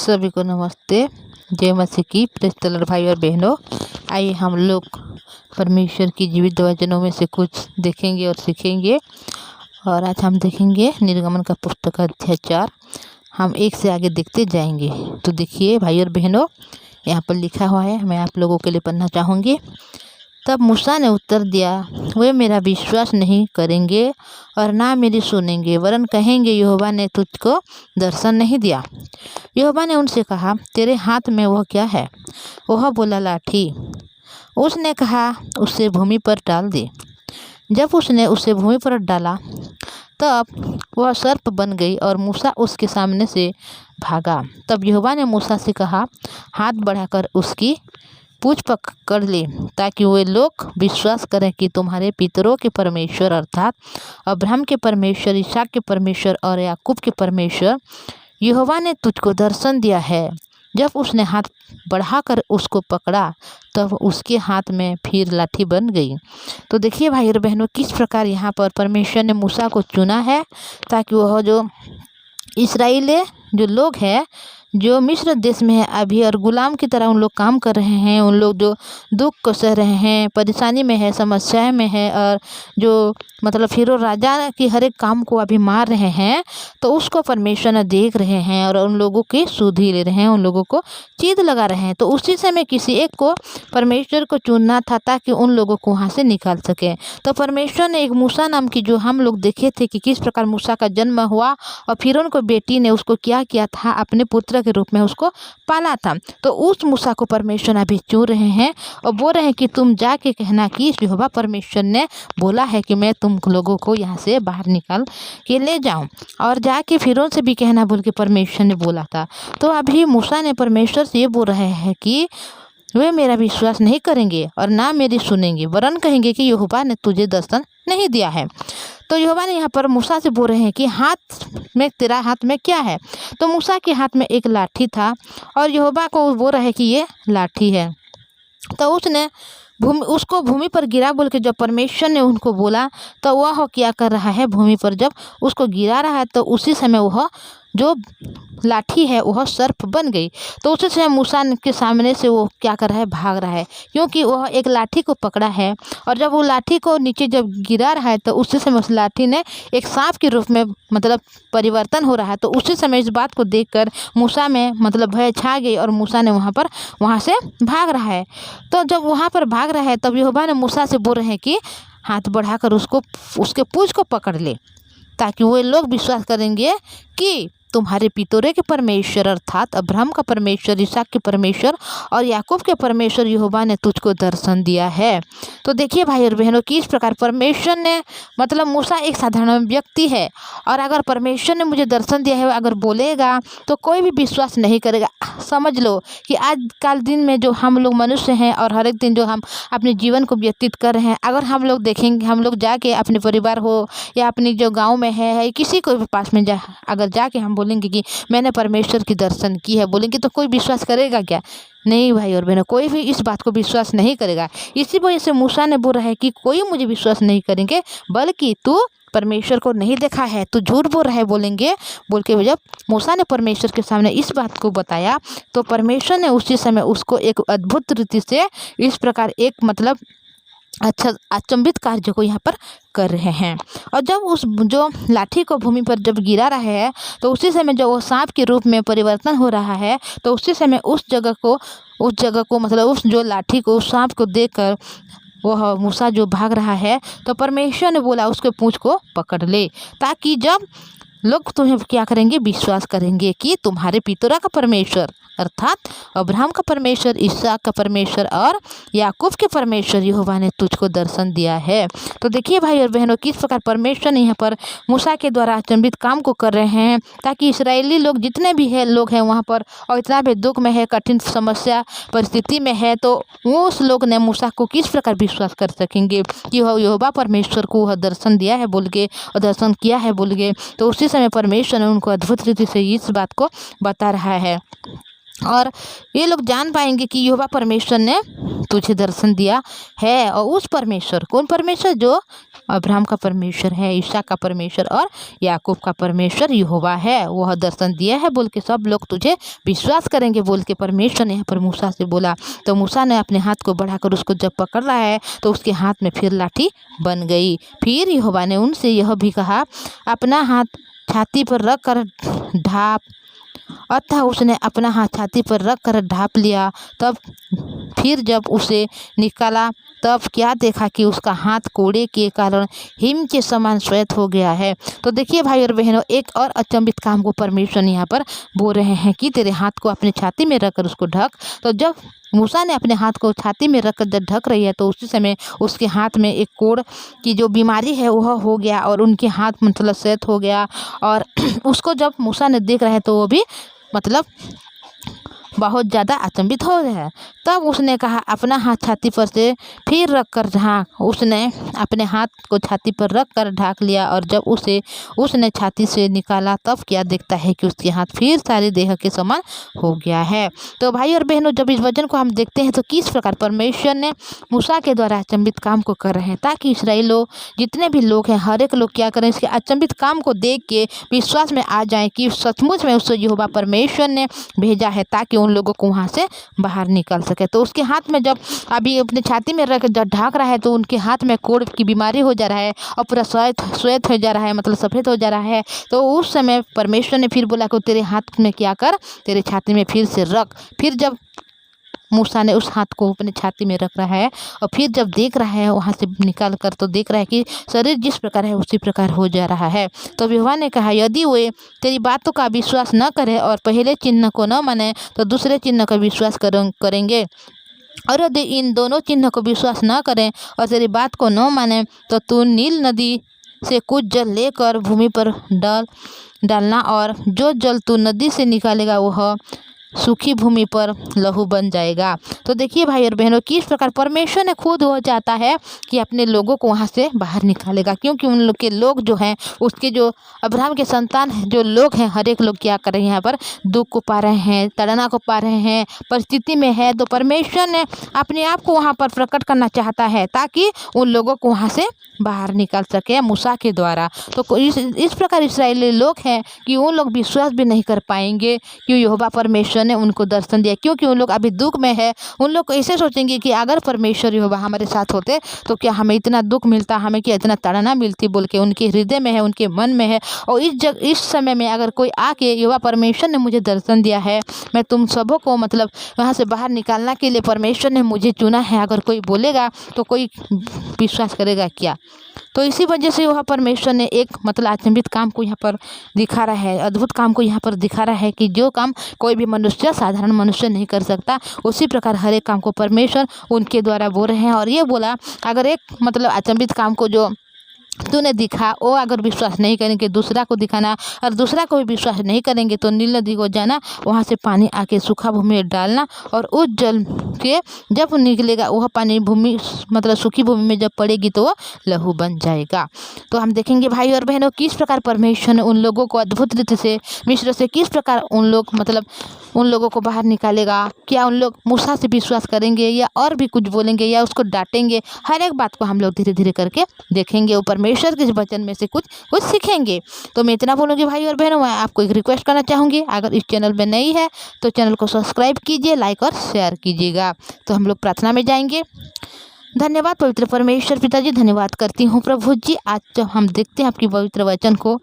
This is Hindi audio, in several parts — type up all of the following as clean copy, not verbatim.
सभी को नमस्ते। जय मसीह की। प्रेस द लॉर्ड भाई और बहनों, आइए हम लोग परमेश्वर की जीवित वचनों में से कुछ देखेंगे और सीखेंगे। और आज हम देखेंगे निर्गमन का पुस्तक अध्याय 4। हम एक से आगे देखते जाएंगे। तो देखिए भाई और बहनों, यहाँ पर लिखा हुआ है, मैं आप लोगों के लिए पढ़ना चाहूँगी। तब मूसा ने उत्तर दिया, वे मेरा विश्वास नहीं करेंगे और ना मेरी सुनेंगे, वरन कहेंगे यहोवा ने तुझको दर्शन नहीं दिया। यहोवा ने उनसे कहा, तेरे हाथ में वह क्या है? वह बोला, लाठी। उसने कहा, उसे भूमि पर डाल दे। जब उसने उसे भूमि पर डाला तब वह सर्प बन गई और मूसा उसके सामने से भागा। तब यहोवा ने मूसा से कहा, हाथ बढ़ाकर उसकी पूँछ पकड़ ले, ताकि वे लोग विश्वास करें कि तुम्हारे पितरों के परमेश्वर अर्थात अब्राहम के परमेश्वर, इसहाक के परमेश्वर और याकूब के परमेश्वर यहोवा ने तुझको दर्शन दिया है। जब उसने हाथ बढ़ाकर उसको पकड़ा तब उसके हाथ में फिर लाठी बन गई। तो देखिए भाई और बहनों, किस प्रकार यहाँ पर परमेश्वर ने मूसा को चुना है, ताकि वह जो इस्राएली जो लोग हैं, जो मिस्र देश में है अभी और गुलाम की तरह उन लोग काम कर रहे हैं, उन लोग जो दुख को सह रहे हैं, परेशानी में है, समस्याएं में है, और जो मतलब फिर राजा की हर एक काम को अभी मार रहे हैं, तो उसको परमेश्वर ने देख रहे हैं और उन लोगों की सुधि ले रहे हैं, उन लोगों को चीद लगा रहे हैं। तो उसी समय किसी एक को परमेश्वर को चुनना था ताकि उन लोगों को वहाँ से निकाल सके। तो परमेश्वर ने एक मूसा नाम की, जो हम लोग देखे थे कि किस प्रकार मूसा का जन्म हुआ और फिर उनको बेटी ने उसको क्या किया था, अपने पुत्र के रूप में उसको पाला था। तो उस मूसा को परमेश्वर अभी चुन रहे हैं और बोल रहे हैं कि तुम जाके कहना कि यहोवा परमेश्वर ने बोला है कि मैं तुम लोगों को यहाँ से बाहर निकाल के ले जाऊं, और जाके फिरौन से भी कहना बोल के परमेश्वर ने बोला था। तो अभी मूसा ने परमेश्वर से ये बोल रहे हैं कि वे मेरा विश्वास नहीं करेंगे और ना मेरी सुनेंगे, वरन कहेंगे कि यहोवा ने तुझे दर्शन नहीं दिया है। तो यहोवा ने यहाँ पर मूसा से बोल रहे हैं कि तेरा हाथ में क्या है? तो मूसा के हाथ में एक लाठी था और यहोवा को बोल रहे हैं कि ये लाठी है। तो उसने उसको भूमि पर गिरा बोल के जब परमेश्वर ने उनको बोला, तो वह क्या कर रहा है, भूमि पर जब उसको गिरा रहा है तो उसी समय वह जो लाठी है वह सर्प बन गई। तो उसी समय मूसा के सामने से वो क्या कर रहा है, भाग रहा है, क्योंकि वह एक लाठी को पकड़ा है। और जब वो लाठी को नीचे जब गिरा रहा है तो उसी समय उस लाठी ने एक सांप के रूप में मतलब परिवर्तन हो रहा है। तो उसी समय इस बात को देखकर मूसा में मतलब भय छा गई और मूसा ने वहाँ से भाग रहा है। तो जब वहाँ पर भाग रहा है तब यहोवा ने मूसा से बोल रहे हैं कि हाथ बढ़ाकर उसके पूँछ को पकड़ ले, ताकि वे लोग विश्वास करेंगे कि तुम्हारे पितरों के परमेश्वर अर्थात अब्राहम का परमेश्वर, इसहाक के परमेश्वर और याकूब के परमेश्वर यहोवा ने तुझको दर्शन दिया है। तो देखिए भाई और बहनों, किस प्रकार परमेश्वर ने मतलब मूसा एक साधारण व्यक्ति है, और अगर परमेश्वर ने मुझे दर्शन दिया है अगर बोलेगा तो कोई भी विश्वास नहीं करेगा। समझ लो कि आजकल दिन में जो हम लोग मनुष्य हैं और हर एक दिन जो हम अपने जीवन को व्यतीत कर रहे हैं, अगर हम लोग देखेंगे, हम लोग जाके अपने परिवार हो या अपनी जो गाँव में है किसी को भी पास में अगर जाके हम बोलेंगे कि मैंने परमेश्वर की दर्शन की है, बोलेंगे तो कोई विश्वास करेगा क्या? नहीं भाई और बहनों, कोई भी इस बात को विश्वास नहीं करेगा। इसी वजह से मूसा ने बोल रहा है कि कोई मुझे विश्वास नहीं करेंगे, बल्कि तू परमेश्वर को नहीं देखा है, तू झूठ बोल रहा है बोलेंगे बोल के। जब मूसा ने परमेश्वर के सामने इस बात को बताया तो परमेश्वर ने उसी समय उसको एक अद्भुत रीति से इस प्रकार एक मतलब अच्छा अचंभित कार्य को यहाँ पर कर रहे हैं। और जब उस जो लाठी को भूमि पर जब गिरा रहा है तो उसी समय जब वो सांप के रूप में परिवर्तन हो रहा है, तो उसी समय उस जगह को मतलब उस जो लाठी को, उस सांप को देखकर वह मूसा जो भाग रहा है, तो परमेश्वर ने बोला उसके पूँछ को पकड़ ले, ताकि जब लोग तुम्हें क्या करेंगे, विश्वास करेंगे कि तुम्हारे पितरों का परमेश्वर अर्थात अब्राहम का परमेश्वर, इसहाक का परमेश्वर और याकूब के परमेश्वर यहोवा ने तुझको दर्शन दिया है। तो देखिए भाई और बहनों, किस प्रकार परमेश्वर ने यहाँ पर मूसा के द्वारा अचंभित काम को कर रहे हैं, ताकि इस्राएली लोग जितने भी है लोग हैं वहाँ पर और इतना भी दुख में है, कठिन समस्या परिस्थिति में है, तो वो उस लोग ने मूसा को किस प्रकार विश्वास कर सकेंगे कि वह यहोवा परमेश्वर को वह दर्शन दिया है बोल के और दर्शन किया है बोल के। तो उसी समय परमेश्वर ने उनको अद्भुत रीति से इस बात को बता रहा है। और ये लोग जान पाएंगे कि यहोवा परमेश्वर ने तुझे दर्शन दिया है। और उस परमेश्वर, कौन परमेश्वर? जो अब्राहम का परमेश्वर है, ईसा का परमेश्वर और याकूब का परमेश्वर यहोवा है, वह दर्शन दिया है बोल के सब लोग तुझे विश्वास करेंगे बोल के परमेश्वर ने यहाँ पर मूसा से बोला। तो मूसा ने अपने हाथ को बढ़ाकर उसको जब पकड़ रहा है तो उसके हाथ में फिर लाठी बन गई। फिर यहोवा ने उनसे यह भी कहा, अपना हाथ छाती पर रख कर ढाप। अतः उसने अपना हाथ छाती पर रख कर ढाँप लिया। तब फिर जब उसे निकाला तब क्या देखा कि उसका हाथ कोड़े के कारण हिम के समान श्वेत हो गया है। तो देखिए भाई और बहनों, एक और अचंभित काम को परमेश्वर यहाँ पर बोल रहे हैं कि तेरे हाथ को अपने छाती में रखकर उसको ढक। तो जब मूसा ने अपने हाथ को छाती में रखकर जब ढक रही है तो उसी समय उसके हाथ में एक कोढ़ की जो बीमारी है वह हो गया और उनके हाथ मतलब श्वेत हो गया। और उसको जब मूसा ने देख रहा है तो वो भी मतलब बहुत ज़्यादा अचंभित हो गया है। तब उसने कहा, अपना हाथ छाती पर से फिर रख कर ढाँक। उसने अपने हाथ को छाती पर रख कर ढाँक लिया और जब उसने छाती से निकाला तब क्या देखता है कि उसके हाथ फिर सारे देह के समान हो गया है। तो भाई और बहनों, जब इस वचन को हम देखते हैं तो किस प्रकार परमेश्वर ने मूसा के द्वारा अचंभित काम को कर रहे हैं, ताकि इस्राएल लोग जितने भी लोग हैं हर एक लोग क्या करें, इसके अचंभित काम को देख के विश्वास में आ जाएं कि सचमुच में उससे यहोवा परमेश्वर ने भेजा है, ताकि उन लोगों को वहाँ से बाहर निकल सके। तो उसके हाथ में जब अभी अपने छाती में रख जब ढाँक रहा है तो उनके हाथ में कोढ़ की बीमारी हो जा रहा है और पूरा श्वेत हो जा रहा है, मतलब सफ़ेद हो जा रहा है। तो उस समय परमेश्वर ने फिर बोला कि तेरे हाथ में क्या कर, तेरे छाती में फिर से रख। फिर जब मूसा ने उस हाथ को अपने छाती में रख रहा है और फिर जब देख रहा है वहाँ से निकाल कर तो देख रहा है कि शरीर जिस प्रकार है उसी प्रकार हो जा रहा है। तो यहोवा ने कहा, यदि वे तेरी बातों का विश्वास न करे और पहले चिन्ह को न माने तो दूसरे चिन्ह का विश्वास करेंगे। और यदि इन दोनों चिन्ह को विश्वास न करें और तेरी बात को न माने तो तू नील नदी से कुछ जल लेकर भूमि पर डालना और जो जल तू नदी से निकालेगा वह सूखी भूमि पर लहू बन जाएगा। तो देखिए भाई और बहनों, किस प्रकार परमेश्वर ने खुद वो चाहता है कि अपने लोगों को वहाँ से बाहर निकालेगा, क्योंकि उन लोग के लोग जो हैं, उसके जो अब्राहम के संतान जो लोग हैं, हर एक लोग क्या कर रहे हैं, यहाँ पर दुख को पा रहे हैं, ताड़ना को पा रहे हैं, परिस्थिति में है। तो परमेश्वर ने अपने आप को वहाँ पर प्रकट करना चाहता है ताकि उन लोगों को वहाँ से बाहर निकाल सके मूसा के द्वारा। तो इस प्रकार इस्राएली लोग हैं कि वो लोग विश्वास भी नहीं कर पाएंगे कि यहोवा परमेश्वर ने उनको दर्शन दिया, क्योंकि उन लोग अभी दुख में है। उन लोग ऐसे सोचेंगे कि अगर परमेश्वर यहोवा हमारे साथ होते तो क्या हमें इतना दुख मिलता, हमें क्या इतना ताड़ना मिलती बोल के उनके हृदय में है, उनके मन में है। और इस समय में अगर कोई आके यहोवा परमेश्वर ने मुझे दर्शन दिया है, मैं तुम सबों को मतलब वहाँ से बाहर निकालने के लिए परमेश्वर ने मुझे चुना है, अगर कोई बोलेगा तो कोई विश्वास करेगा क्या? तो इसी वजह से वह परमेश्वर ने एक मतलब अचंभित काम को यहाँ पर दिखा रहा है, अद्भुत काम को यहाँ पर दिखा रहा है कि जो काम कोई भी मनुष्य, साधारण मनुष्य नहीं कर सकता, उसी प्रकार हर एक काम को परमेश्वर उनके द्वारा बोल रहे हैं। और ये बोला, अगर एक मतलब अचंभित काम को जो तूने दिखा वो अगर विश्वास नहीं करेंगे, दूसरा को दिखाना, और दूसरा को भी विश्वास नहीं करेंगे तो नील नदी को जाना, वहाँ से पानी आके सूखा भूमि में डालना और उस जल के जब निकलेगा वह पानी भूमि मतलब सूखी भूमि में जब पड़ेगी तो वह लहू बन जाएगा। तो हम देखेंगे भाई और बहनों किस प्रकार परमेश्वर ने उन लोगों को अद्भुत रीति से मिस्र से किस प्रकार उन लोगों को बाहर निकालेगा। क्या उन लोग मूसा से विश्वास करेंगे या और भी कुछ बोलेंगे या उसको डांटेंगे, हर एक बात को हम लोग धीरे धीरे करके देखेंगे। ऊपर परमेश्वर के वचन में से कुछ सीखेंगे। तो मैं इतना बोलूँगी भाई और बहनों, मैं आपको एक रिक्वेस्ट करना चाहूँगी, अगर इस चैनल में नई है तो चैनल को सब्सक्राइब कीजिए, लाइक और शेयर कीजिएगा। तो हम लोग प्रार्थना में जाएंगे। धन्यवाद पवित्र परमेश्वर पिताजी, धन्यवाद करती हूँ प्रभु जी। आज जब हम देखते हैं आपकी पवित्र वचन को,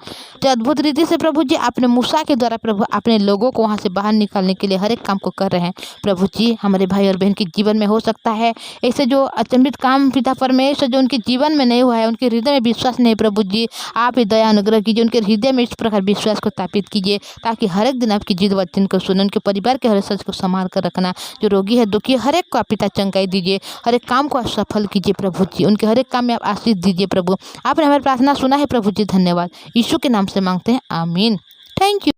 जो अद्भुत रीति से प्रभु जी आपने मूसा के द्वारा प्रभु अपने लोगों को वहाँ से बाहर निकालने के लिए हर एक काम को कर रहे हैं। प्रभु जी हमारे भाई और बहन के जीवन में हो सकता है ऐसे जो अचंभित काम पिता परमेश्वर जो उनके जीवन में नहीं हुआ है, उनके हृदय में विश्वास नहीं, प्रभु जी आप ही दया अनुग्रह कीजिए, उनके हृदय में इस प्रकार विश्वास को स्थापित कीजिए ताकि हर एक दिन आपकी जिद वचन को सुने, उनके परिवार के हर सच को संभाल कर रखना, जो रोगी है दुखी हर एक को आप पिता चंगाई दीजिए, हर एक काम को आप सफल कीजिए प्रभु जी, उनके हर एक काम में आप आशीष दीजिए प्रभु। आपने हमारी प्रार्थना सुना है प्रभु जी, धन्यवाद। यीशु के नाम से मांगते हैं, आमीन। Thank you.